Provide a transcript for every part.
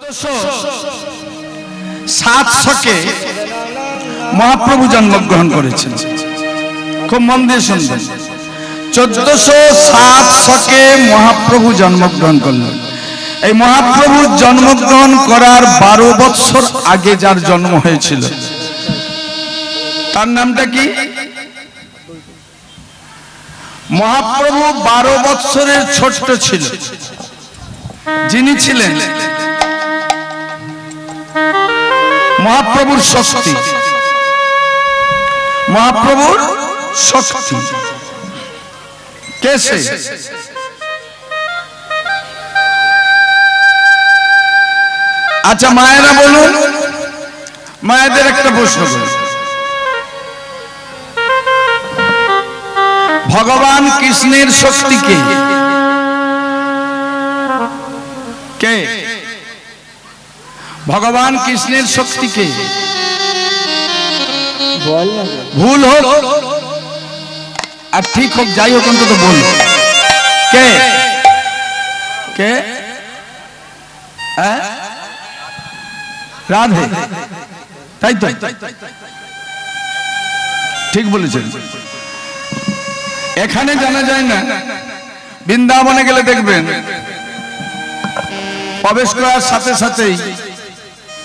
1407 মহাপ্রভু জন্মগ্রহণ করেছেন। খুব মন দিয়ে শুনবেন। 1407 মহাপ্রভু জন্মগ্রহণ করলেন। এই মহাপ্রভুর জন্মগ্রহণ করার 12 বছর আগে যার জন্ম হয়েছিল তার নামটা কি? মহাপ্রভু 12 বছরের ছোট্ট ছিল, যিনি ছিলেন মহাপ্রভুর শক্তি। মহাপ্রভুর শক্তি কে সে? আচ্ছা মায়েরা বলুন, মায়েদের একটা প্রশ্ন করুন। ভগবান কৃষ্ণের শক্তি কে? কে ভগবান কৃষ্ণের শক্তি কে? ভুল হোক আর ঠিক হোক, যাই হোক অন্তত বল কে? কে? রাধে, তাই তো? ঠিক বলেছেন। এখানে জানা যায় না, বৃন্দাবনে গেলে দেখবেন প্রবেশ করার সাথে সাথেই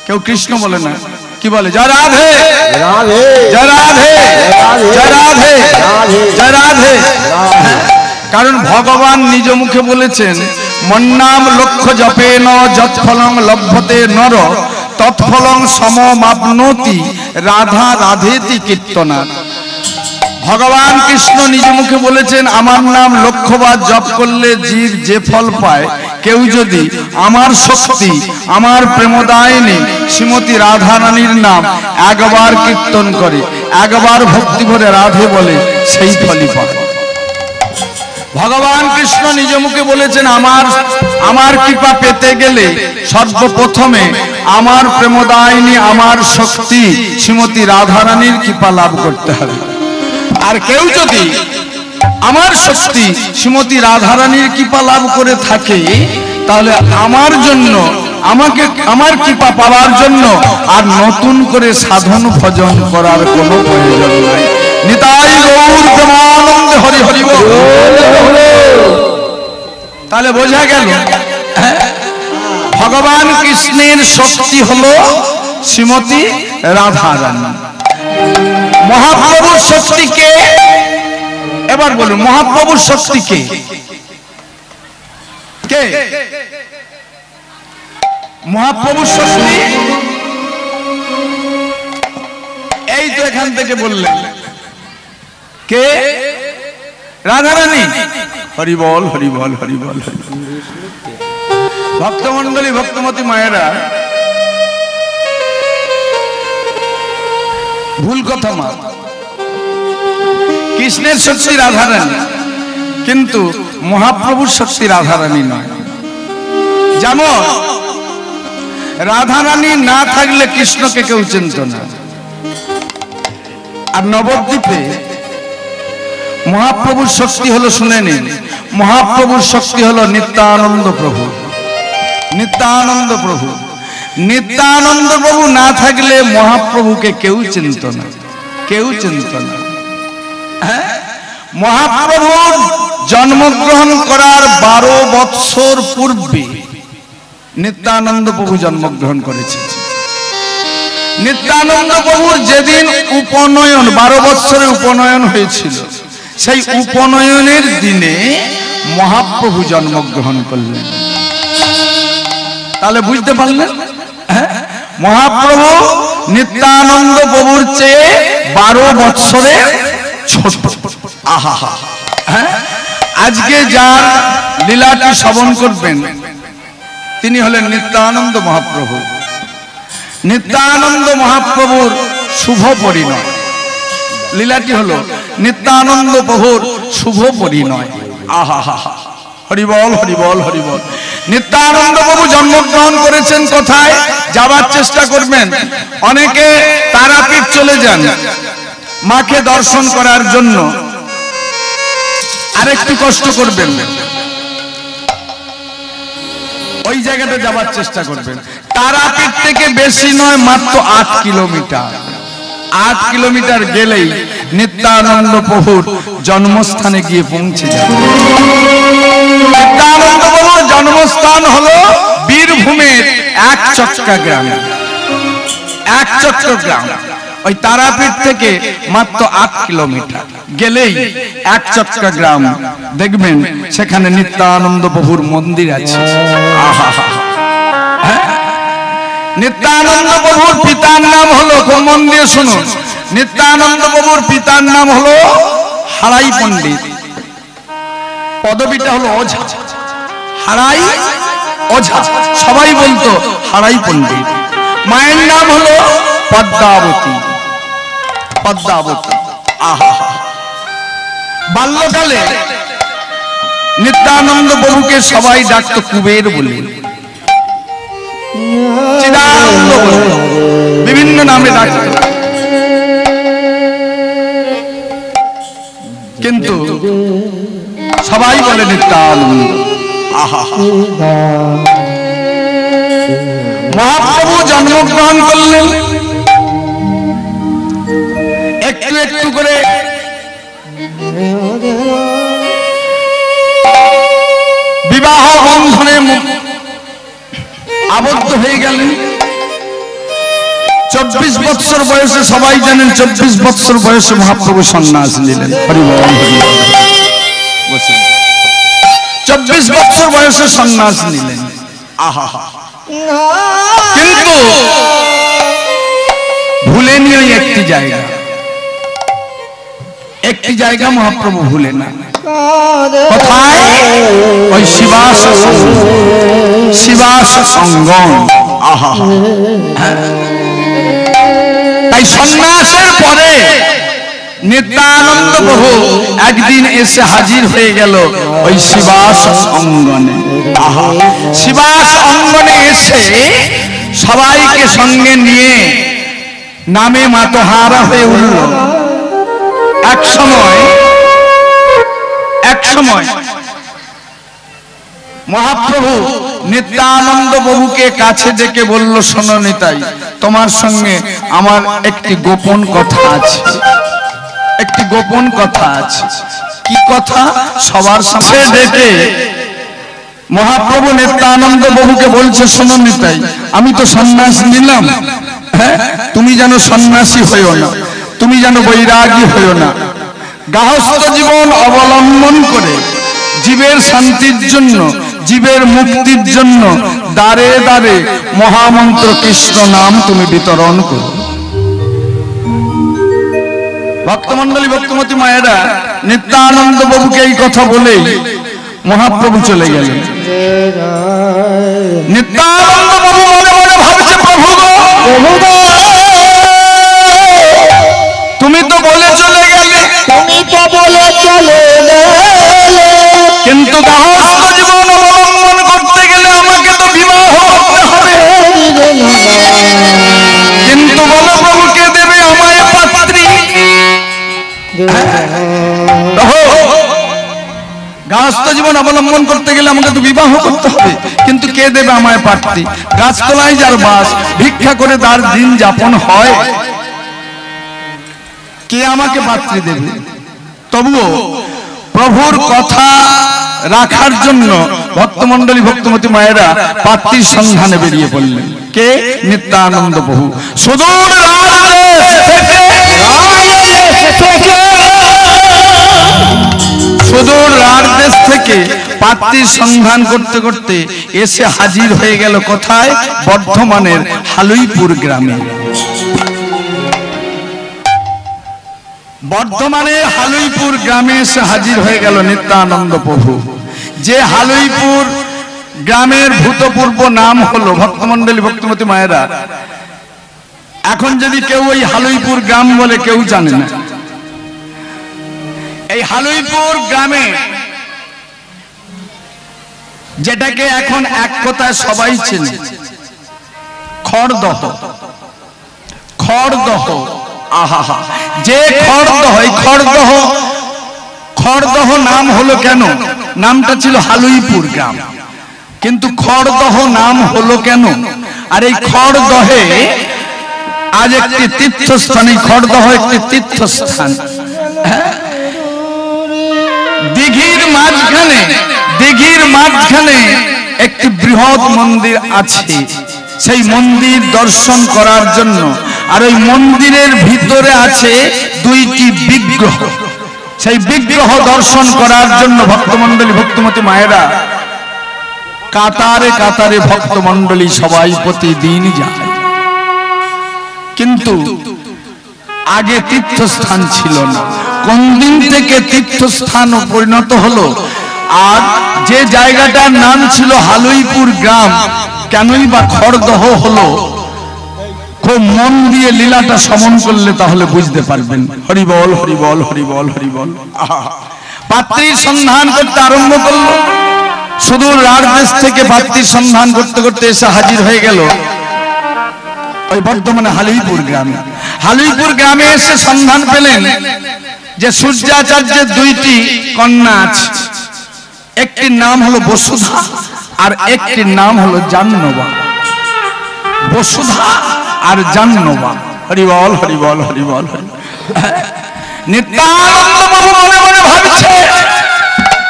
কেউ কৃষ্ণ বলে না, কি বলে? জয় রাধে, জয় রাধে, জয় রাধে, জয় রাধে। কারণ ভগবান নিজ মুখে বলেছেন, মন্নাম লক্ষ্য জপেন যৎফলং লভ্যতে নর তৎফলং সমমাপ্নোতি রাধা রাধেতি কীর্তনাৎ। ভগবান কৃষ্ণ নিজ মুখে বলেছেন, আমার নাম লক্ষ্যবার জপ করলে জীব যে ফল পায়, কেউ যদি আমার শক্তি, আমার প্রেমদায়িনী শ্রীমতী রাধা রানীর নাম একবার কীর্তন করে, একবার ভক্তি ভরে রাধে বলে, সেই ফলই পায়। ভগবান কৃষ্ণ নিজ মুখে বলেছেন, আমার কৃপা পেতে গেলে সর্বপ্রথমে আমার প্রেমদায়িনী, আমার শক্তি শ্রীমতী রাধা রানীর কৃপা লাভ করতে হবে। আর কেউ যদি আমার শক্তি শ্রীমতী রাধারানীর কৃপা লাভ করে থাকে, তাহলে আমার জন্য, আমার কৃপা পাওয়ার জন্য আর নতুন করে সাধন ভজন করার কোনো প্রয়োজন নাই। নিতাই গৌর প্রেমানন্দে হরি হরি বল। তাহলে বোঝা গেল ভগবান কৃষ্ণের শক্তি হলো শ্রীমতী রাধারানী। মহাপ্রভুর শক্তি কে? এবার বলুন, মহাপ্রভুর শক্তি কে? কে মহাপ্রভুর শক্তি? এই তো এখান থেকে বললেন কে? রাধারানী। হরি বল, হরি বল, হরি বল। ভক্তমন্ডলী, ভক্তমতী মায়েরা, ভুল কথা মা। কৃষ্ণের শক্তি রাধারানী, কিন্তু মহাপ্রভুর শক্তি রাধারানী নয়। যেমন রাধারানী না থাকলে কৃষ্ণকে কেউ চিনত না। আর নবদ্বীপে মহাপ্রভুর শক্তি হলো, শুনে নিন, মহাপ্রভুর শক্তি হলো নিত্যানন্দ প্রভু। নিত্যানন্দ প্রভু, নিত্যানন্দ প্রভু না থাকলে মহাপ্রভুকে কেউ চিনত না, কেউ চিনত না। মহাপ্রভু জন্মগ্রহণ করার 12 বৎসর পূর্বে নিত্যানন্দ প্রভু জন্মগ্রহণ করেছে। নিত্যানন্দ প্রভুর যেদিন উপনয়ন, 12 বৎসরের উপনয়ন হয়েছিল, সেই উপনয়নের দিনে মহাপ্রভু জন্মগ্রহণ করলেন। তাহলে বুঝতে পারলেন, মহাপ্রভু নিত্যানন্দ প্রভুর চেয়ে 12 বৎসরের ছোট। আহা, আজকে যার লীলাটি শ্রবণ করবেন তিনি হলেন নিত্যানন্দ মহাপ্রভু। নিত্যানন্দ মহাপ্রভুর শুভ পরিণয়। লীলাটি হলো নিত্যানন্দ প্রভুর শুভ পরিণয়। আহা, হরি বল, হরি বল, হরি বল। নিত্যানন্দ প্রভু জন্মগ্রহণ করেছেন কোথায়? যাবার চেষ্টা করবেন। অনেকে তারাপীঠ চলে যান মাকে দর্শন করার জন্য। আরেকটু কষ্ট করবেন, ওই জায়গাটা যাবার চেষ্টা করবেন। তারাপীঠ থেকে বেশি নয়, মাত্র 8 কিলোমিটার। 8 কিলোমিটার গেলেই নিত্যানন্দ প্রভুর জন্মস্থানে গিয়ে পৌঁছে যাবে। নিত্যানন্দ প্রভুর জন্মস্থান হলো বীরভূমের একচক্কা গ্রামে। একচক্কা গ্রাম ওই তারাপীঠ থেকে মাত্র 8 কিলোমিটার গেলেই একচক্কা গ্রাম দেখবেন, সেখানে নিত্যানন্দ প্রভুর মন্দির আছে। নিত্যানন্দ প্রভুর পিতার নাম হলো, মন দিয়ে শুনুন, নিত্যানন্দ প্রভুর পিতার নাম হলো হারাই পণ্ডিত, পদবীটা হলো ওঝা। হারাই ওঝা, সবাই বলতো হারাই পণ্ডিত। মায়ের নাম হলো পদ্মাবতী। পদ্মাবতী। আহা, বাল্যকালে নিত্যানন্দ প্রভুকে সবাই ডাকতো কুবের বলে, চিদানন্দ বলে, বিভিন্ন নামে ডাকতো। কিন্তু সবাই বলে নিত্যানন্দ। আহা, মহাপ্রভু জন্মগ্রহণ করলেন, একটু একটু করে বিবাহ বন্ধনে আবদ্ধ হয়ে গেলেন। 24 বৎসর বয়সে, সবাই জানেন 24 বৎসর বয়সে মহাপ্রভু সন্ন্যাস নিলেন। 24 বৎসর বয়সে সন্ন্যাস নিলেন। আহা, কিন্তু ভুলেনি ওই একটি জায়গা, একটি জায়গা মহাপ্রভু ভুলে না। কোথায়? ওই শিবাস সঙ্গম। আহা, তাই সন্ন্যাসের পরে নিত্যানন্দ প্রভু একদিন এসে হাজির হয়ে গেল ওই শিবাস অঙ্গনে। আহা, শিবাস অঙ্গনে এসে সবাইকে সঙ্গে নিয়ে নামে মাতোহারা হয়ে উঠল। এক সময় মহাপ্রভু নিত্যানন্দ প্রভুকে কাছে ডেকে বলল, শোনো নিতাই, তোমার সঙ্গে আমার একটি গোপন কথা আছে। একটি গোপন কথা আছে। কি কথা? সবার সামনে ডেকে মহাপ্রভু নিত্যানন্দ প্রভুকে বলছে, শোনো নিতাই, আমি তো সন্ন্যাস নিলাম, হ্যাঁ, তুমি যেন সন্ন্যাসী হইও না, তুমি যেন বৈরাগী হইও না। গাহস্থ জীবন অবলম্বন করে জীবের শান্তির জন্য, জীবের মুক্তির জন্য দ্বারে দ্বারে মহামন্ত্র কৃষ্ণ নাম তুমি বিতরণ করো। ভক্তমন্ডলী, ভক্তমতী মায়েরা, নিত্যানন্দ প্রভুকে এই কথা বলেই মহাপ্রভু চলে গেলেন। নিত্যানন্দ প্রভু মনে মনে ভাবছে, প্রভু গো, তুমি তো বলে চলে গেলে, কিন্তু গাহস্থ জীবন অবলম্বন করতে গেলে আমাকে তো বিবাহ করতে হবে। কিন্তু বলো প্রভু, কে দেবে আমায় পাত্রী? গাহস্থ জীবন অবলম্বন করতে গেলে আমাকে তো বিবাহ করতে হবে, কিন্তু কে দেবে আমায় পাত্রী? গাছতলায় যার বাস, ভিক্ষা করে তার দিন যাপন হয়, কে আমাকে পাত্রী দেবে? তবুও প্রভুর কথা রাখার জন্য ভক্তমন্ডলী, ভক্তমতী মায়েরা পাত্রীর সন্ধানে বেরিয়ে পড়লেন। কে? নিত্যানন্দ প্রভু। সুদূর রাজদেশ থেকে পাত্রীর সন্ধান করতে করতে এসে হাজির হয়ে গেল কোথায়? বর্ধমানের হালুইপুর গ্রামে। বর্ধমানের হালুইপুর গ্রামে এসে হাজির হয়ে গেল নিত্যানন্দ প্রভু। যে হালুইপুর গ্রামের ভূতপূর্ব নাম হলো, ভক্তমন্ডলী, ভক্তমতী মায়েরা, এখন যদি কেউ ওই হালুইপুর গ্রাম বলে, কেউ জানে না। এই হালুইপুর গ্রামে, যেটাকে এখন এক কথায় সবাই চেনে, খড়দহ। খড়দহ। আহা, যে খড়দহ, এই খড়দহ নাম হলো কেন? নামটা ছিল হালুইপুর গ্রাম। কিন্তু খড়দহ নাম হলো কেন? আর এই খড়দহে আজ একটি তীর্থস্থান, এই খড়দহ একটি তীর্থস্থান। দিঘির মাঝখানে একটি বৃহৎ মন্দির আছে। সেই মন্দির দর্শন করার জন্য, আর ওই মন্দিরের ভিতরে আছে দুইটি বিগ্রহ। সেই বিগ্রহ দর্শন করার জন্য ভক্তমণ্ডলী, ভক্তমতী মায়েরা কাতারে কাতারে ভক্তমণ্ডলী সবাই প্রতিদিন যায়। কিন্তু আগে তীর্থস্থান ছিল না। কোন দিন থেকে তীর্থস্থান পরিণত হলো? আর যে জায়গাটার নাম ছিল হালুইপুর গ্রাম, কেনই বা খড়দহ হলো? খুব মন দিয়ে লীলাটা শ্রবণ করলে তাহলে বুঝতে পারবেন। হরিবল হরিবল হরিবল হরিবল। পাত্রীর সন্ধান করতে আরম্ভ করলো। সুদূর রাজদেশ থেকে পাত্রীর সন্ধান করতে করতে এসে হাজির হয়ে গেল ওই বর্ধমানে হালুইপুর গ্রামে। হালুইপুর গ্রামে এসে সন্ধান পেলেন যে সূর্যাচার্যের দুইটি কন্যা আছে। একটির নাম হলো বসুধা আর একটির নাম হলো জাহ্নবা। বসুধা আর জাহ্নবা। হরিবল হরিবল হরিবল। নিত্যানন্দ বাবু মনে মনে ভাবছে,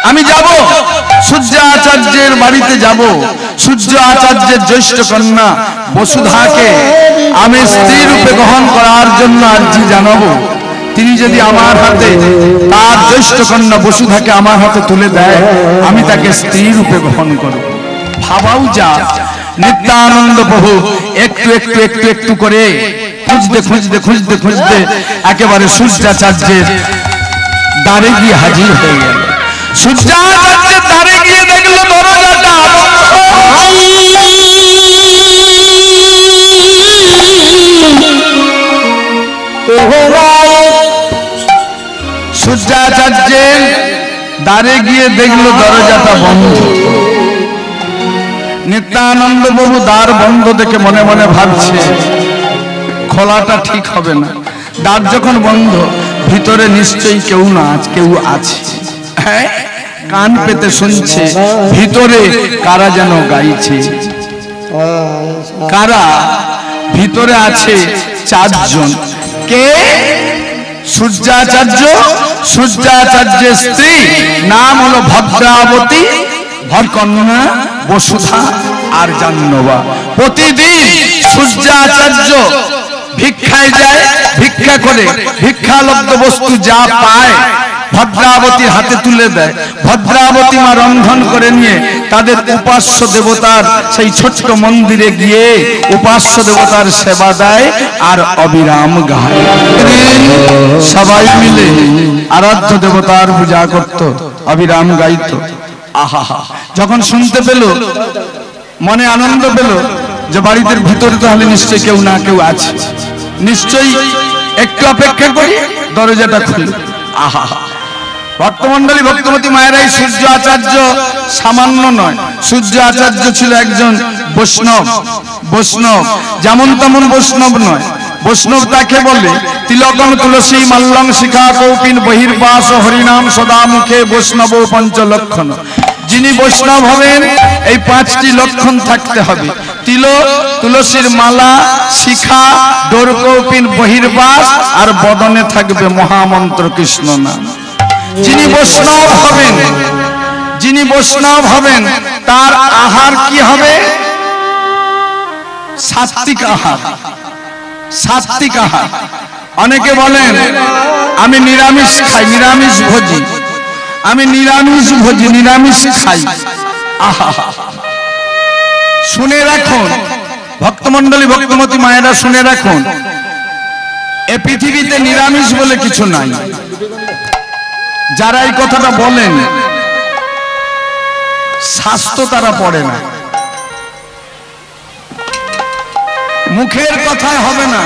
আমি যাব সূর্য আচার্যের বাড়িতে যাব। সূর্য আচার্যের জ্যৈষ্ঠ কন্যা বসুধাকে আমি স্ত্রী রূপে গ্রহণ করার জন্য আর্জি জানাবো। তিনি যদি আমার হাতে, তার জ্যৈষ্ঠ কন্যা বসুধাকে আমার হাতে তুলে দেয়, আমি তাকে স্ত্রী রূপে গ্রহণ করব। ভাবাও যা, নিত্যানন্দ প্রভু একটু একটু একটু একটু করে খুঁজতে খুঁজতে খুঁজতে খুঁজতে একেবারে সূর্যাচার্যের দ্বারে গিয়ে হাজির হয়ে গেল। সূর্যাচার্যের দ্বারে গিয়ে দেখলো দরজাটা সূর্যাচার্যের দ্বারে গিয়ে দেখলো দরজাটা বন্ধ। নিত্যানন্দ বাবু দ্বার বন্ধ দেখে মনে মনে ভাবছে, খোলাটা ঠিক হবে না। দ্বার যখন বন্ধ, ভিতরে নিশ্চয়ই কেউ আছে। হ্যাঁ, কান পেতে শুনছে ভিতরে কারা যেন গাইছে। কারা? ভিতরে আছে চারজন। কে? সূর্যাচার্য, সূর্যাচার্যের স্ত্রী নাম হলো ভদ্রাবতী, ভরকন্যা বসুধা আর জাহ্নবা। প্রতিদিন সূর্যাচার্য ভিক্ষায় যায়, ভিক্ষা করে ভিক্ষালব্ধ বস্তু যা পায় ভদ্রাবতীর হাতে তুলে দেয়। ভদ্রাবতী মা রন্ধন করে নিয়ে তাদের উপাস্য দেবতার সেই ছোট্ট মন্দিরে গিয়ে উপাস্য দেবতার সেবা দেয় আর অবিরাম গায়। সবাই মিলে আরাধ্য দেবতার পূজা করত, অবিরাম গাইত। আহা, যখন শুনতে পেল মনে আনন্দ পেল যে বাড়িতে ভিতরে তাহলে নিশ্চয়ই কেউ না কেউ আছে, নিশ্চয়ই একটু অপেক্ষা করি, দরজাটা খুলে। আহা, ভক্তমণ্ডলী, ভক্তমতী মায়েরাই সূর্য আচার্য সামান্য নয়। সূর্য আচার্য ছিল একজন বৈষ্ণব। বৈষ্ণব যেমন তেমন বৈষ্ণব নয়। বৈষ্ণব তাকে বলে তিলকম তুলসী মাল্যং শিখা কৌপিন বহির্বাস হরিনাম সদা মুখে বৈষ্ণব পঞ্চলক্ষণ। যিনি বৈষ্ণব হবেন এই পাঁচটি লক্ষণ থাকতে হবে। তিলক, তুলসীর মালা, শিখা, ডোরকৌপিন বহির্বাস আর বদনে থাকবে মহামন্ত্র কৃষ্ণ নাম। যিনি বৈষ্ণব হবেন, যিনি বৈষ্ণব হবেন তার আহার কি হবে? সাত্বিক আহার। সাত্বিক আহার। অনেকে বলেন আমি নিরামিষ খাই, নিরামিষ ভোজি, আমি নিরামিষ ভোজি, নিরামিষ খাই। আহা, শুনে রাখুন ভক্তমণ্ডলী, ভক্তমতী মায়েরা শুনে রাখুন, এ পৃথিবীতে নিরামিষ বলে কিছু নাই। যারা এই কথাটা বলেন শাস্ত্র তারা পড়ে না, মুখের কথায় হবে না।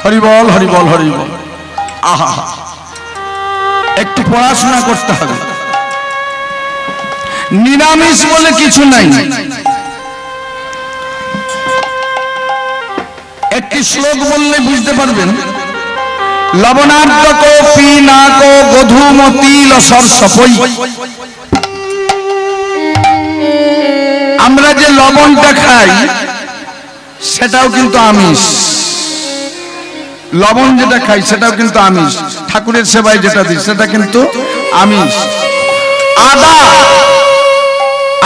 হরিবল হরিবল হরিবল। আহা, একটু পড়াশোনা করতে হবে। নিরামিষ বলে কিছু নাই। একটি শ্লোক বললে বুঝতে পারবেন। লবণার্ধক পিনাক গধুমতি লসর সপই। আমরা যে লবণটা খাই সেটাও কিন্তু আমিষ। লবণ যেটা খাই সেটাও কিন্তু আমিষ। ঠাকুরের সেবায় যেটা দিই সেটা কিন্তু আমিষ। আদা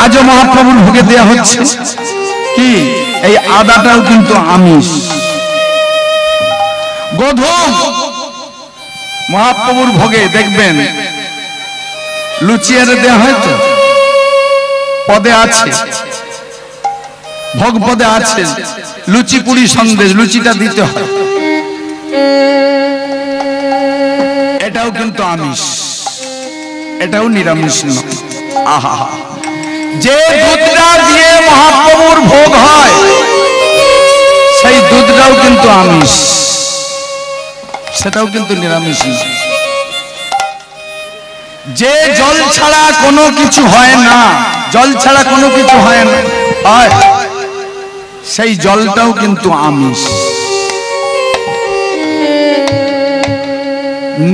আজও মহাপ্রভুর ভোগে দেয়া হচ্ছে, কি এই আদাটাও কিন্তু আমিষ। গোধূম মহাপ্রভুর ভোগে দেখবেন লুচি আরে দেয়া হয় তো, পদে আছে, ভোগ পদে আছে লুচি পুরি সন্দেশ, লুচিটা দিতে হয়, এটাও কিন্তু আমিষ, এটাও নিরামিষ নয়। আহা, যে দুধটা দিয়ে মহাপ্রভুর ভোগ হয় সেই দুধটাও কিন্তু আমিষ, সেটাও কিন্তু নিরামিষ। যে জল ছাড়া কোনো কিছু হয় না, জল ছাড়া কোনো কিছু হয় না, হয় সেই জলটাও কিন্তু আমিষ।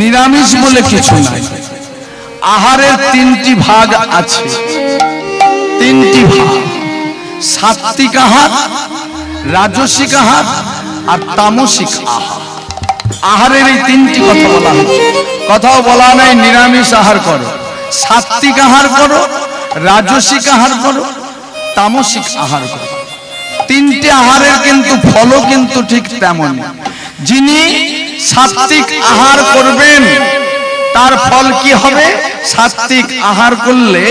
নিরামিষ বলে কিছু নাই। আহারের তিনটি ভাগ আছে, তিনটি ভাগ, সাত্বিক আহার, রাজসিক আহার আর তামসিক আহার। আহারের এই তিনটি কথা বলা হয়েছে। কথাও বলা নাই নিরামিষ আহার করো, সাত্বিক আহার করো, রাজসিক আহার করো, তামসিক আহার করো। তিনটি আহারের কিন্তু ফলও কিন্তু ঠিক তেমন। যিনি সাত্বিক আহার করবেন তার ফল কি হবে? সাত্বিক আহার করলে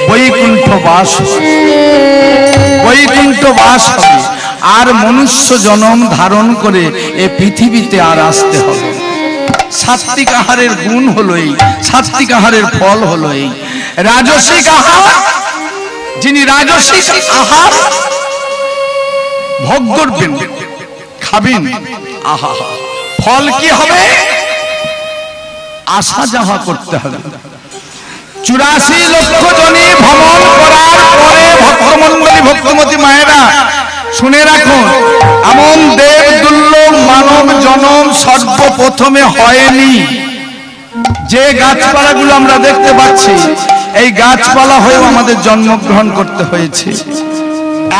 বৈকুণ্ঠ বাস, বৈকুণ্ঠ বাস হবে। আর মনুষ্য জন্ম ধারণ করে এ পৃথিবীতে আর আসতে হবে। সাত্বিক আহারের গুণ হলো এই, সাত্বিক আহারের ফল হলো এই। রাজসিক আহার, যিনি রাজসিক আহার ভোগ করবেন, খাবেন, আহা, ফল কি হবে? আসা যাওয়া করতে হবে। 84 লক্ষ জনি ভ্রমণ করার পরে ভক্তমন্ডলী, ভক্তমতী মায়েরা শুনে রাখুন, এমন দেব দুর্লভ মানব জনম সর্বপ্রথমে হয়নি। যে গাছপালাগুলো আমরা দেখতে পাচ্ছি, এই গাছপালা হয়েও আমাদের জন্মগ্রহণ করতে হয়েছে।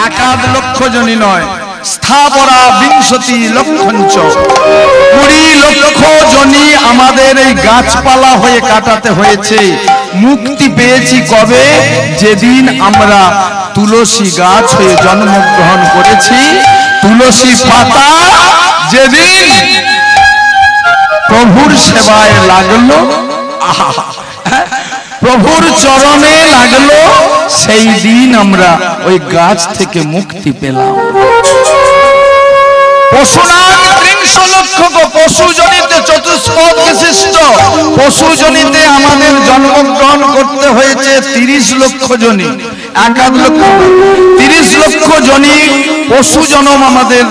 1 লক্ষ জনি নয়, স্থাবরা বিংশতি লক্ষঞ্চ, 20 লক্ষ জনি আমাদের এই গাছপালা হয়ে কাটাতে হয়েছে। মুক্তি পেয়েছি কবে? যেদিন আমরা তুলসী গাছ হয়ে জন্মগ্রহণ করেছি। তুলসী পাতা যেদিন প্রভুর সেবায় লাগলো, আহা, প্রভুর চরণে লাগলো, সেই দিন আমরা ওই গাছ থেকে মুক্তি পেলাম। পশুনাম 300 লক্ষ পশুজনিতে, চতুষ্পদ বিশিষ্ট পশুজনিতে আমাদের জন্মগ্রহণ করতে হয়েছে 30 লক্ষ জনি। 1 লক্ষ 30 লক্ষ জনি পশু জন্ম আমাদের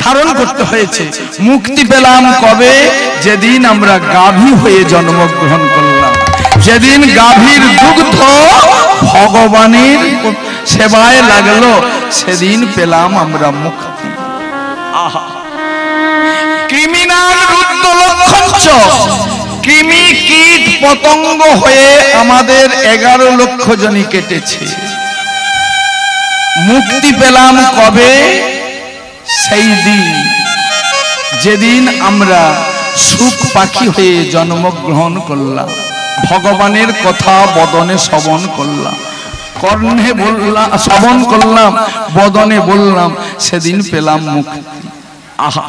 ধারণ করতে হয়েছে। মুক্তি পেলাম কবে? যেদিন আমরা গাভী হয়ে জন্মগ্রহণ করলাম। যেদিন গাভীর দুগ্ধ ভগবানের সেবায় লাগলো, সেদিন পেলাম আমরা মুক্তি। আহা, ক্রিমিনাল রুদ্র লক্ষঞ্চ, কৃমি কীট পতঙ্গ হয়ে আমাদের 11 লক্ষ জনি কেটেছে। মুক্তি পেলাম কবে? সেই দিন যেদিন আমরা সুখ পাখি হয়ে জন্মগ্রহণ করলাম, ভগবানের কথা বদনে শ্রবণ করলাম, কর্ণে বললাম, শ্রবণ করলাম, বদনে বললাম, সেদিন পেলাম মুক্তি। আহা,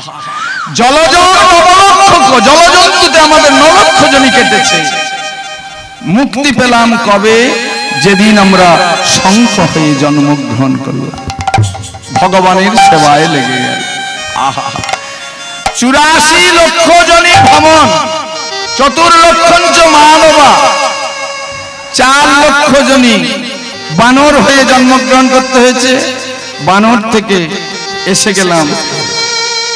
জলজন্তুতে আমাদের 9 লক্ষ জনি কেটেছে। মুক্তি পেলাম কবে? যেদিন আমরা শঙ্খ হয়ে জন্মগ্রহণ করলাম, ভগবানের সেবায় লেগে গেল। আহা, 84 লক্ষ জনি ভ্রমণ, 4 লক্ষঞ্চ মানবা, 4 লক্ষ জনি বানর হয়ে জন্মগ্রহণ করতে হয়েছে। বানর থেকে এসে গেলাম,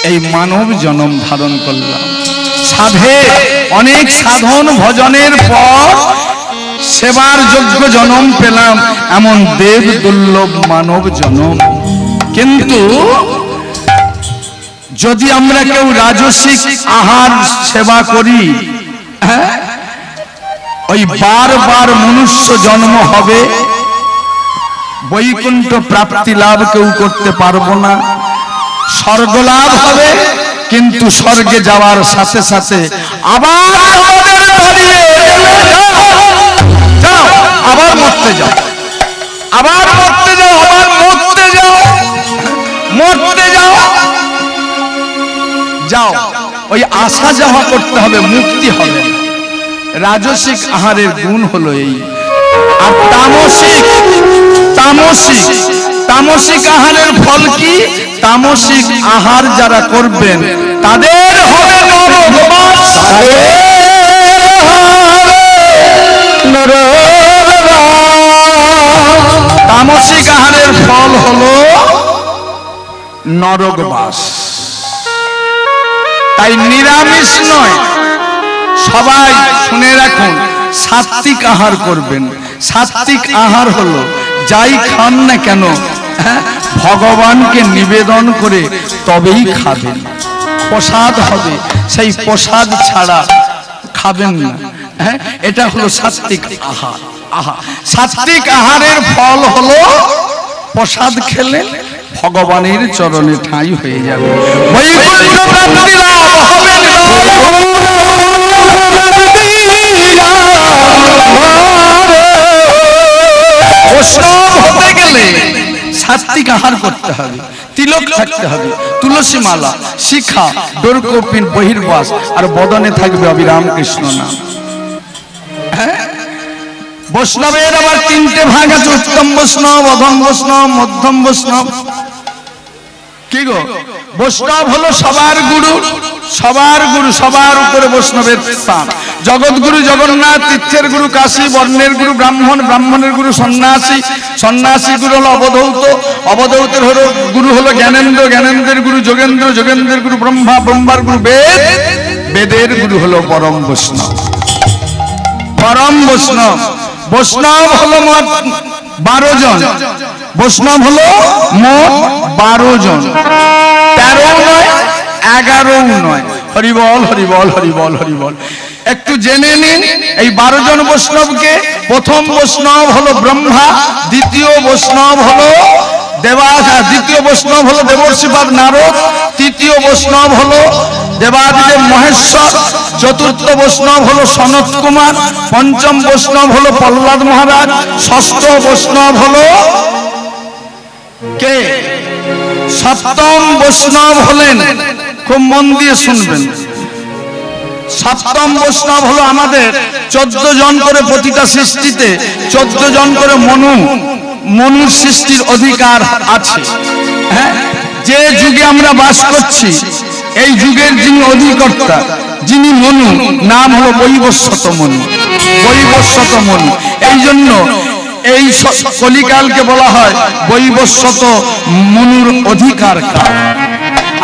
এই মানব জন্ম ধারণ করলাম। সাধে অনেক সাধন ভজনের পর সেবার যোগ্য জন্ম পেলাম, এমন দেব দুর্লভ মানব জন্ম। কিন্তু যদি আমরা কেউ রাজসিক আহার সেবা করি, ওই বারবার মনুষ্য জন্ম হবে, বৈকুণ্ঠ প্রাপ্তি লাভ কেউ করতে পারবো না। স্বর্গ লাভ হবে, কিন্তু স্বর্গে যাওয়ার সাথে সাথে আবার আমাদের দাঁড়িয়ে যাও, আবার মরতে যাও, আবার মরতে যাও, আবার মরতে যাও, মরতে যাও, যাও। ওই আসা যাওয়া করতে হবে, মুক্তি হবে। রাজসিক আহারের গুণ হলো এই। আর তামসিক তামসিক তামসিক আহারের ফল কি? তামসিক আহার যারা করবেন তাদের হবে নরকবাস। তামসিক আহারের ফল হলো নরকবাস। তাই নিরামিষ নয়, সবাই শুনে রাখুন, সাত্বিক আহার করবেন। সাত্বিক আহার হলো যাই খান না কেন ভগবানকে নিবেদন করে তবেই খাবেন, প্রসাদ হবে, সেই প্রসাদ ছাড়া খাবেন না। এটা হলো সাত্বিক আহার। সাত্বিক আহারের ফল হলো প্রসাদ খেলে ভগবানের চরণে ঠাঁই হয়ে যাবে, বৈকুণ্ঠ প্রাপ্তি লাভ হবে। বৈষ্ণব হতে গেলে সাত্বিক আহার করতে হবে, তিলক থাকতে হবে, তুলসী মালা, শিখা, ডোরকৌপিন, বহির্বাস, আর বদনে থাকবে অবিরাম কৃষ্ণ নাম। বৈষ্ণবের আবার তিনটে ভাগ আছে, উত্তম বৈষ্ণব, অধম বৈষ্ণব, মধ্যম বৈষ্ণব। কি গো? বৈষ্ণব হলো সবার গুরু, সবার গুরু, সবার উপরে বৈষ্ণবের স্থান। জগৎগুরু জগন্নাথ, তীর্থের গুরু কাশী, বর্ণের গুরু ব্রাহ্মণ, ব্রাহ্মণের গুরু সন্ন্যাসী, সন্ন্যাসী গুরু হলো অবধূত, অবধূতের হলো গুরু হলো জ্ঞানেন্দ্র, জ্ঞানেন্দ্রের গুরু যোগেন্দ্র, যোগেন্দ্রের গুরু ব্রহ্মা, ব্রহ্মার গুরু বেদ, বেদের গুরু হলো পরম বৈষ্ণব। পরম বৈষ্ণব, বৈষ্ণব হলো মোট 12 জন। বৈষ্ণব হলো মোট 12 জন, 13 নয়, 11 নয়। হরিবল হরিবল হরিবল হরিবল। একটু জেনে নিন এই 12 জন বৈষ্ণবকে। প্রথম বৈষ্ণব হলো ব্রহ্মা, দ্বিতীয় বৈষ্ণব হলো দ্বিতীয় বৈষ্ণব হলো দেবর্ষিপাদ নারদ, তৃতীয় বৈষ্ণব হলো দেবাদিদেব মহেশ্বর, চতুর্থ বৈষ্ণব হলো সনত কুমার, পঞ্চম বৈষ্ণব হলো প্রহ্লাদ মহারাজ, ষষ্ঠ বৈষ্ণব হলো কে? সপ্তম বৈষ্ণব হলেন, খুব মন দিয়ে শুনবেন, সপ্তম বৈষ্ণব হলো আমাদের 14 জন করে প্রতিটা সৃষ্টিতে 14 জন করে মনুর সৃষ্টির অধিকার আছে। হ্যাঁ, যে যুগে আমরা বাস করছি এই যুগের যিনি অধিকর্তা, যিনি মনু, নাম হলো বৈবস্বত মনু। বৈবস্বত মনু, এই জন্য এই কলিকালকে বলা হয় বৈবস্বত মনুর অধিকার কাল।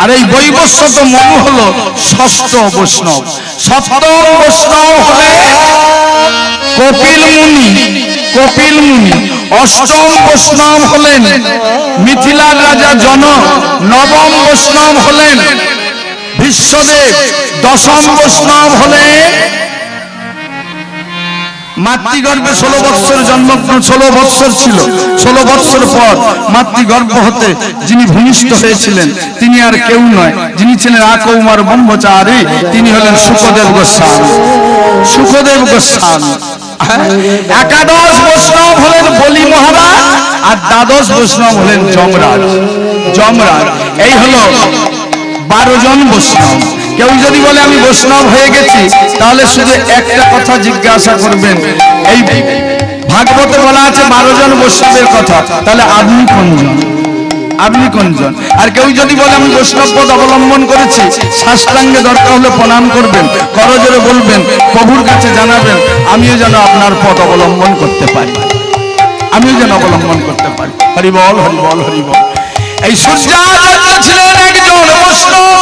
আর এই বৈবস্বত মনু হলো ষষ্ঠ বৈষ্ণব। সপ্তম বৈষ্ণব হলে কপিল মুনি, কপিল মুনি। অষ্টম বৈষ্ণব হলেন মিথিলার রাজা জনক, নবম বৈষ্ণব হলেন বিশ্বদেব, দশম বৈষ্ণব হলেন মাতৃগর্ভে 16 বৎসর জন্মগ্রহণ, 16 বৎসর ছিল, 16 বৎসর পর মাতৃগর্ভ হতে যিনি ভূমিষ্ঠ হয়েছিলেন তিনি আর কেউ নয়, যিনি ছিলেন আকৌমার ব্রহ্মচারী, তিনি হলেন সুখদেব গোস্বামী। সুখদেব গোস্বামী। একাদশ বৈষ্ণব হলেন বলি মহারাজ, আর দ্বাদশ বৈষ্ণব হলেন যমরাজ। যমরাজ। এই হলো 12 জন বৈষ্ণব। কেউ যদি বলে আমি বৈষ্ণব হয়ে গেছি, তাহলে শুধু একটা কথা জিজ্ঞাসা করবেন, এই ভাগবতে বলা আছে 12 জন বৈষ্ণবের কথা, তাহলে আপনি কোনজন? আপনি কোনজন? আর কেউ যদি বলে আমি বৈষ্ণব পদ অবলম্বন করেছি, সাষ্টাঙ্গে দরকার হলে প্রণাম করবেন, করজোরে বলবেন, প্রভুর কাছে জানাবেন, আমিও যেন আপনার পদ অবলম্বন করতে পারি, আমিও যেন অবলম্বন করতে পারি। হরিবল হরিবল হরিবল। এই সূর্যাচার্য ছিলেন একজন বৈষ্ণব।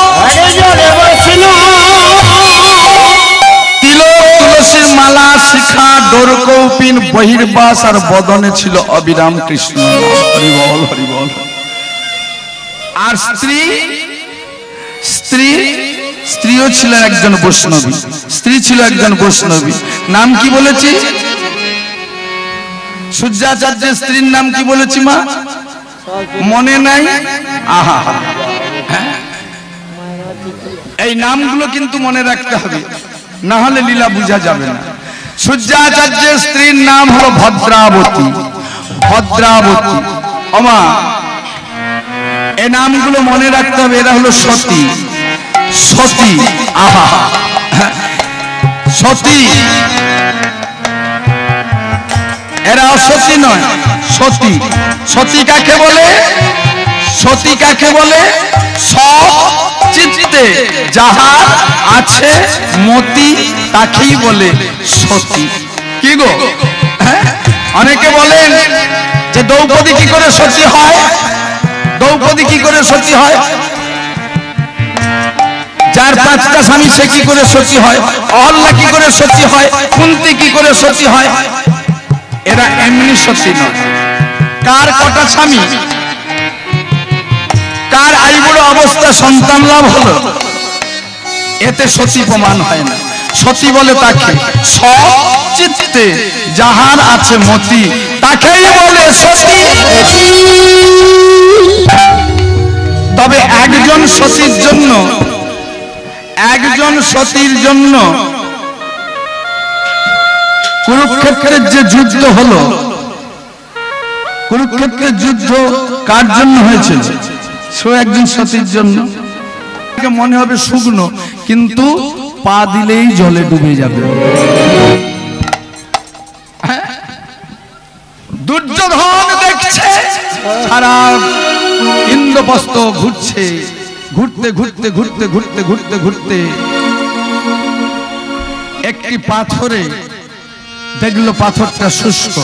তিলক, তুলসীর মালা, শিখা, ডোরকৌপিন, বহির্বাস, আর বদনে ছিল অবিরাম কৃষ্ণ নাম। হরিবল হরিবল। আর স্ত্রীও ছিলেন একজন বৈষ্ণবী। স্ত্রী ছিল একজন বৈষ্ণবী, নাম কি বলেছি? সূর্যাচার্যের স্ত্রীর নাম কি বলেছি মা? মনে নাই? আহা, এই নামগুলো কিন্তু মনে রাখতে হবে, না হলে লীলা বোঝা যাবে না। সূর্যাচার্যের স্ত্রীর নাম হলো ভদ্রাবতী। ভদ্রাবতী ওমা, এই নামগুলো মনে রাখতে হবে। এরা হলো সতী। সতী, আহা, সতী। এরা অসতী নয়, সতী। সতী কাকে বলে? সতী কাকে বলে? সচিত্তে যাহার আছে মতি তাকেই বলে সতী। কি গো, অনেকে বলেন যে দ্রৌপদী কি করে সতী হয়? দ্রৌপদী কি করে সতী হয়? যার 5টা স্বামী সে কি করে সতী হয়? অহল্যা কি করে সতী হয়? কুন্তী কি করে সতী হয়? এরা এমনি সতী নয়। কার কটা স্বামী, কার আইবুড় অবস্থা সন্তান লাভ হলো, এতে সতী প্রমাণ হয় না। সতী বলে তাকে সচিত্তে যাহার আছে মতি তাকেই বলে সতী। তবে একজন সতীর জন্য, একজন সতীর জন্য কুরুক্ষেত্রের যে যুদ্ধ হলো, কুরুক্ষেত্রের যুদ্ধ কার জন্য হয়েছিল? সে একজন সতীর জন্য। মনে হবে শুকনো, কিন্তু পা দিলেই জলে ডুবে যাবে। দুর্যোধন দেখছে সারা ইন্দ্রপ্রস্থ ঘুরছে, ঘুরতে ঘুরতে ঘুরতে ঘুরতে ঘুরতে ঘুরতে একটি পাথরে দেখলো পাথরটা শুষ্ক।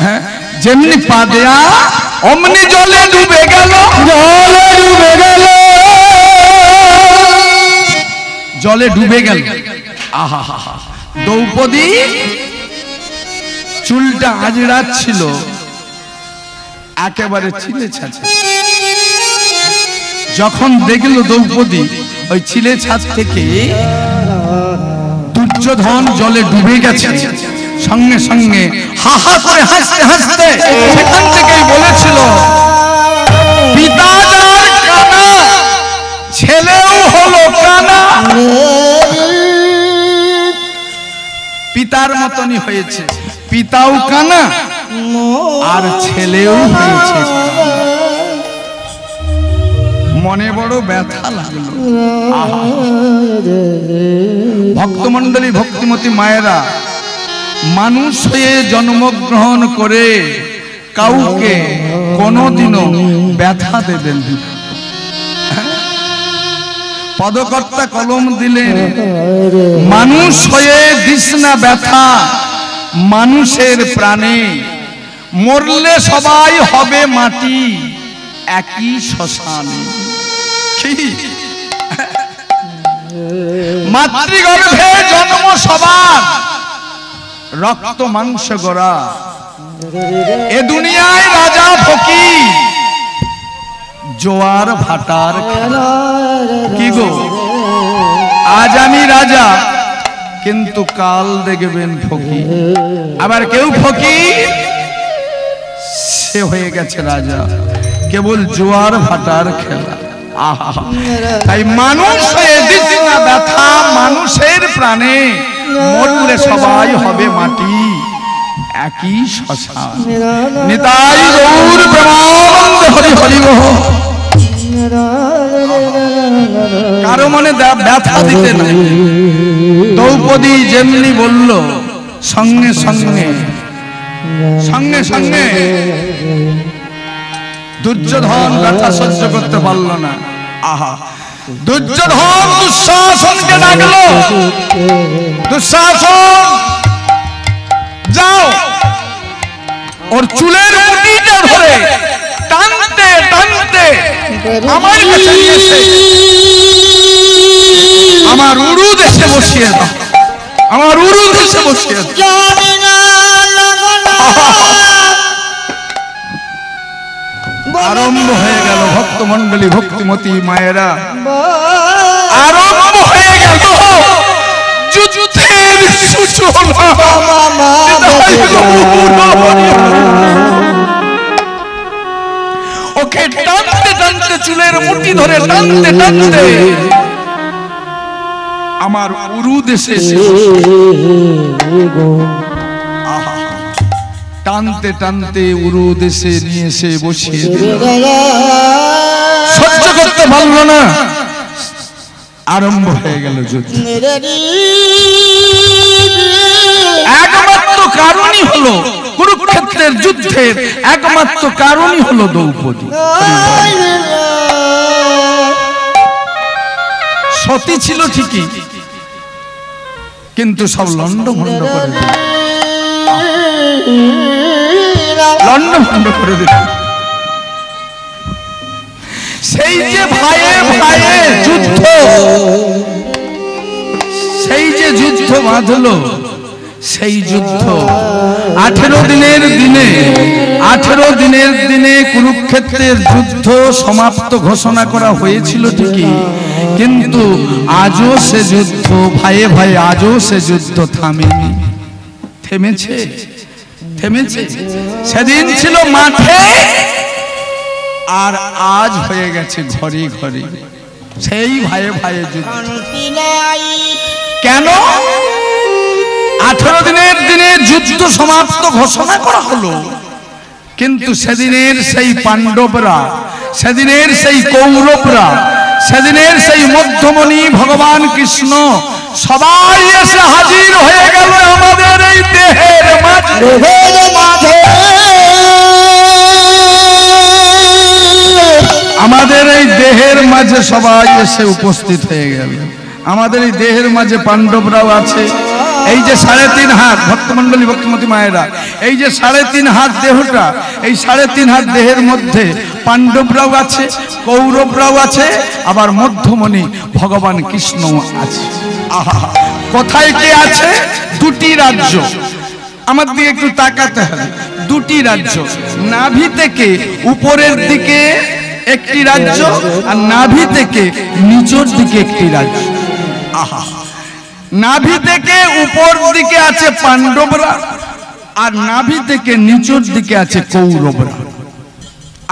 হ্যাঁ, যেমনি পা দেয়া অমনি জলে ডুবে গেল। জলে ডুবে গেল, জলে ডুবে গেল। আহা, দ্রৌপদী চুলটা আজড়াচ্ছিল, একেবারে ছিলে ছাঁচে। যখন দেখলো দ্রৌপদী ওই ছিলে ছাদ থেকে দুর্যোধন জলে ডুবে গেছে, সঙ্গে সঙ্গে হা হা করে হাসতে হাসতে সেখান থেকেই বলেছিল, পিতা যার কানা ছেলেও হলো কানা। পিতার মতনই হয়েছে, পিতাও কানা আর ছেলেও হয়েছে। মনে বড় ব্যথা লাগলো। ভক্তমণ্ডলী, ভক্তিমতী মায়েরা, মানুষ হয়ে জন্মগ্রহণ করে কাউকে কোনোদিনও ব্যথা দেবেন। পদকর্তা কলম দিলেন, মানুষ হয়ে দিস না ব্যথা মানুষের প্রাণে, মরলে সবাই হবে মাটি একই শ্মশানে। মাতৃগর্ভে জন্ম সবার, রক্ত মাংস গড়া। এ দুনিয়ায় রাজা ফকির, জোয়ার ভাটার খেলা। কি গো, আজ আমি রাজা, কিন্তু কাল দেখবেন ফকির। আবার কেউ ফকির, সে হয়ে গেছে রাজা। কেবল জোয়ার ভাটার খেলা। আহা, তাই মানুষ হয়ে দিস না ব্যথা মানুষের প্রাণে, মরলে সবাই হবে মাটি একই শ্মশান। নিতাই গৌর প্রেমানন্দ হরি হরি বহ। কারো মনে ব্যথা দিতে নাই। দ্রৌপদী যেমনি বলল, সঙ্গে সঙ্গে সঙ্গে সঙ্গে দুর্যোধন ব্যথা সহ্য করতে পারল না। আহা, দুর্যোধন দুঃশাসনকে ডাকলো, দুঃশাসন যাও, ওর চুলের মুঠিটা ধরে টানতে টানতে আমার কাছে এসে আমার উরু দেশে বসিয়ে দাও, আমার উরু দেশে বসিয়ে দাও। আরম্ভ হয়ে গেল ভক্তমণ্ডলী, ভক্তিমতী মায়েরা, আরম্ভ হয়ে গেল যুদ্ধে। দিনের সূচনা। ওকে টানতে টানতে চুলের মুঠি ধরে টানতে টানতে আমার উরু দেশে টানতে টানতে উরু দেশে নিয়ে এসে বসিয়ে দিল। সহ্য করতে পারল না, আরম্ভ হয়ে গেল যুদ্ধ। একমাত্র কারণই হলো কুরুক্ষেত্রের যুদ্ধের একমাত্র কারণই হলো দ্রৌপদী। সতী ছিল ঠিকই, কিন্তু সব লন্ডভন্ড করে দিল, লন্ডভন্ড করে দিল। সেই যে ভাইয়ে ভাইয়ে যুদ্ধ, সেই যে যুদ্ধ বাঁধলো, সেই যুদ্ধ 18 দিনের দিনে কুরুক্ষেত্রের যুদ্ধ সমাপ্ত ঘোষণা করা হয়েছিল ঠিকই, কিন্তু আজও সে যুদ্ধ ভাইয়ে ভাই, আজও সে যুদ্ধ থামেনি। থেমেছে? থেমেছে? সেদিন ছিল মাঠে, আর আজ হয়ে গেছে ঘরে ঘরে সেই ভাইয়ে ভাইয়ে যুদ্ধ। কেন? 18 দিনের দিনে যুদ্ধ সমাপ্ত ঘোষণা করা হলো, কিন্তু সেদিনের সেই পাণ্ডবরা, সেদিনের সেই কৌরবরা, সেদিনের সেই মধ্যমণি ভগবান কৃষ্ণ সবাই এসে হাজির হয়ে গেল আমাদের এই দেহের মাঝে। আমাদের এই দেহের মাঝে সবাই এসে উপস্থিত হয়ে গেল। আমাদের এই দেহের মাঝে পাণ্ডবরাও আছে। এই যে 3.5 হাত ভক্তমন্ডলী ভক্তিমতী মায়েরা, এই যে 3.5 হাত দেহটা, এই 3.5 হাত দেহের মধ্যে পাণ্ডবরাও আছে, কৌরবরাও আছে, আবার মধ্যমণি ভগবান কৃষ্ণ আছে। আহা, কোথায় কে আছে? দুটি রাজ্য। আমার দিকে একটু তাকাতে হবে। দুটি রাজ্য, নাভি থেকে উপরের দিকে একটি রাজ্য, আর নাভি থেকে নিচের দিকে একটি রাজ্য। আহা, নাভি থেকে উপর দিকে আছে পাণ্ডবরা, আর নাভি থেকে নিচের দিকে আছে কৌরবরা,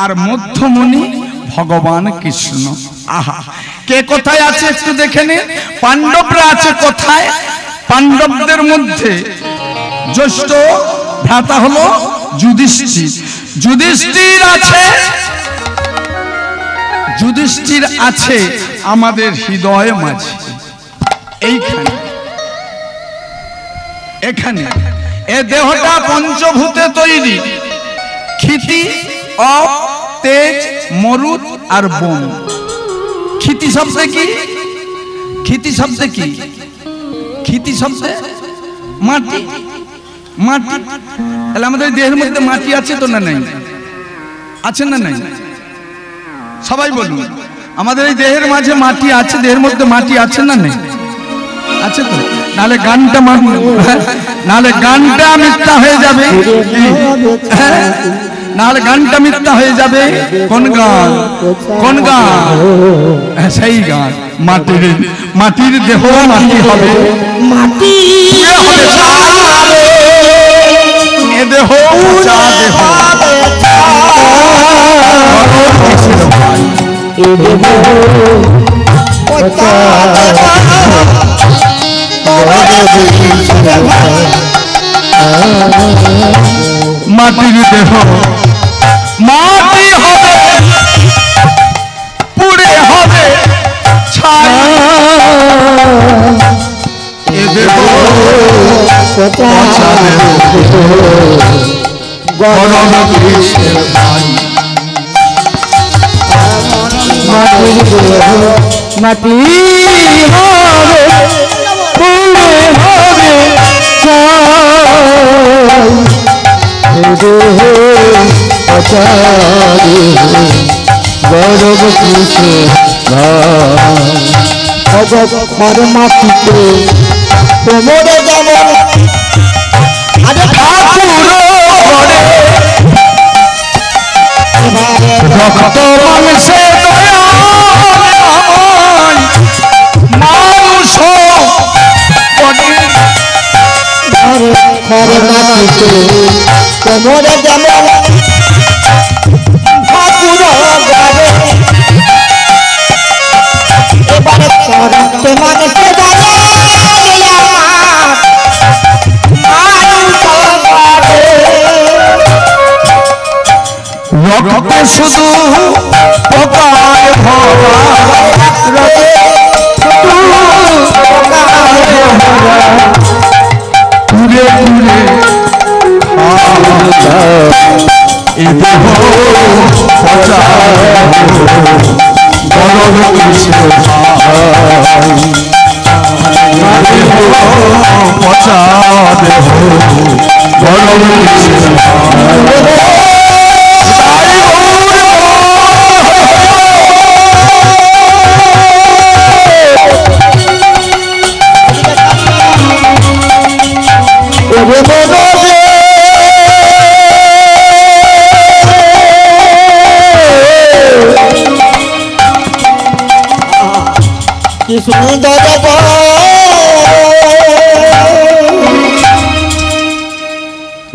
আর মধ্যমণি ভগবান কৃষ্ণ। আহা, কে কোথায় আছে একটু দেখে নিন। পাণ্ডবরা আছে কোথায়? পাণ্ডবদের মধ্যে জ্যেষ্ঠ ভ্রাতা হলো যুধিষ্ঠির। যুধিষ্ঠির আছে, যুধিষ্ঠির আছে আমাদের হৃদয় মাঝে, এইখানে, এখানে। এ দেহটা পঞ্চভূতে তৈরি, ক্ষিতি, অপ, তেজ, মরুদ আর বন। ক্ষিতি শব্দে কি? ক্ষিতি শব্দে কি? ক্ষিতি শব্দে মাটি, মাটি। তাহলে আমাদের দেহের মধ্যে মাটি আছে তো না নাই? আছে না নাই? সবাই বলুন, আমাদের এই দেহের মাঝে মাটি আছে, দেহের মধ্যে মাটি আছে না নেই? আছে তো? নালে গানটা নালে গানটা মিথ্যা হয়ে যাবে, নালে গানটা মিথ্যা হয়ে যাবে। কোন গান? কোন গান? সেই গান। মাটির, মাটির দেহ মাটি হবে, মাটি হবে এ দেহ পচা দেহ। মাটির দেহ মাটি হবে, পুড়ে হবে ছাই এ দেহ পচা দেহ, গরম গ্রীষ্মের ভাই। মাটির দেহ মাটি হবে, পুড়ে হবে ছাই দেহ পচা দেহ, গরম গ্রীষ্মের ভাই। অজক্ষর মাটিতে তোমরে যেমন রক্ত মাংসে মানুষ তোমরে যেমন ঠাকুর গাবে এবারে চরতে মানুষে জানে রক্তে শুধু পোকায় ভরা পুরে পুরে এ দেহ পচা গরম কিসে পচা দেহ গরম কিসে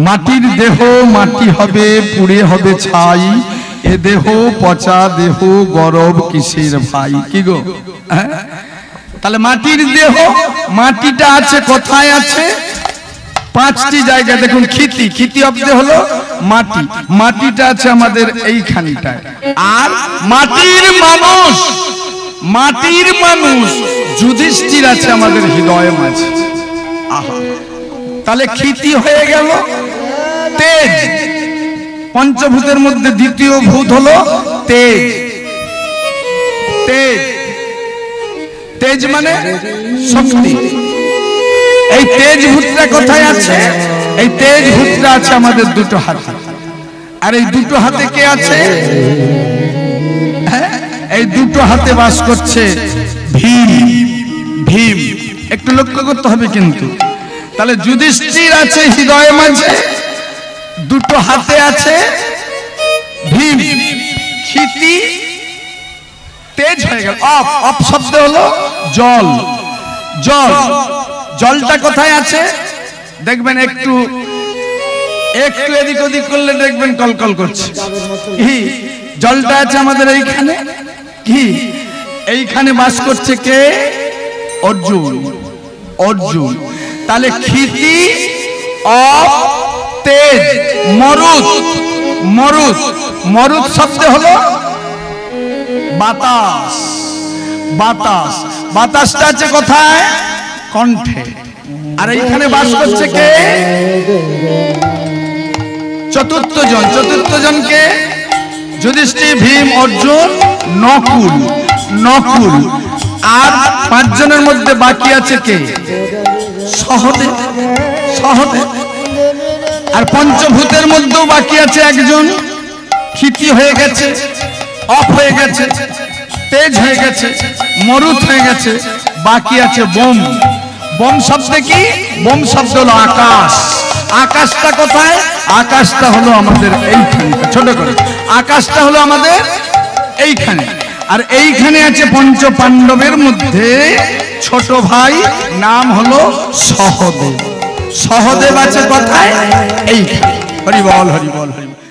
মাটির দেহ মাটি হবে পুড়ে হবে ছাই এ দেহ পচা দেহ গরব কিসের ভাই কি গো তাহলে মাটির দেহ মাটিটা আছে কোথায় আছে পাঁচটি জায়গা দেখুন খিতি খিতি অব্দে হলো মাটি মাটিটা আছে আমাদের এইখানটায় আর মাটির মানুষ যুধিষ্ঠির আছে আমাদের হৃদয়ে মাঝে আহা তাহলে খিতি হয়ে গেল তেজ পঞ্চভূতের মধ্যে দ্বিতীয় ভূত হলো তেজ তেজ তেজ মানে শক্তি এই তেজ ভূতটা কোথায় আছে এই তেজ ভূতটা আছে আমাদের দুটো হাতে আর এই দুটো হাতে কে আছে এই দুটো হাতে বাস করছে ভীম ভীম একটু লক্ষ্য করতে হবে কিন্তু তাহলে যুধিষ্ঠির আছে হৃদয়ে মাঝে দুটো হাতে আছে ভীম ক্ষিতি তেজ হয়ে গেল অপ অপ শব্দ হলো জল জল জলটা কোথায় আছে দেখবেন একটু একটু এদিক ওদিক করলে দেখবেন কলকল করছে কি জলটা আছে আমাদের এইখানে কি এইখানে বাস করছে কে অর্জুন অর্জুন তাহলে ক্ষিতি অপ তেজ মরুত মরুত মরুত শব্দ হলো বাতাস বাতাস বাতাসটা আছে কোথায় কণ্ঠে আর এইখানে বাস করছে কে চতুর্থ জনকে যুধিষ্ঠির ভীম অর্জুন নকুল নকুল আর পাঁচজনের মধ্যে বাকি আছে কে সহদেব সহদেব আর পঞ্চভূতের মধ্যেও বাকি আছে একজন ক্ষিতি হয়ে গেছে অফ হয়ে গেছে তেজ হয়ে গেছে মরুত হয়ে গেছে বাকি আছে বোম বোম শব্দ কি বোম শব্দ হলো আকাশ আকাশটা কোথায় আকাশটা হলো আমাদের এইখানে ছোট করে আকাশটা হলো আমাদের এইখানে আর এইখানে আছে পঞ্চ পাণ্ডবের মধ্যে ছোট ভাই নাম হলো সহদেব সহদেব আছে কোথায় এইখানে হরি বল হরি বল হরি বল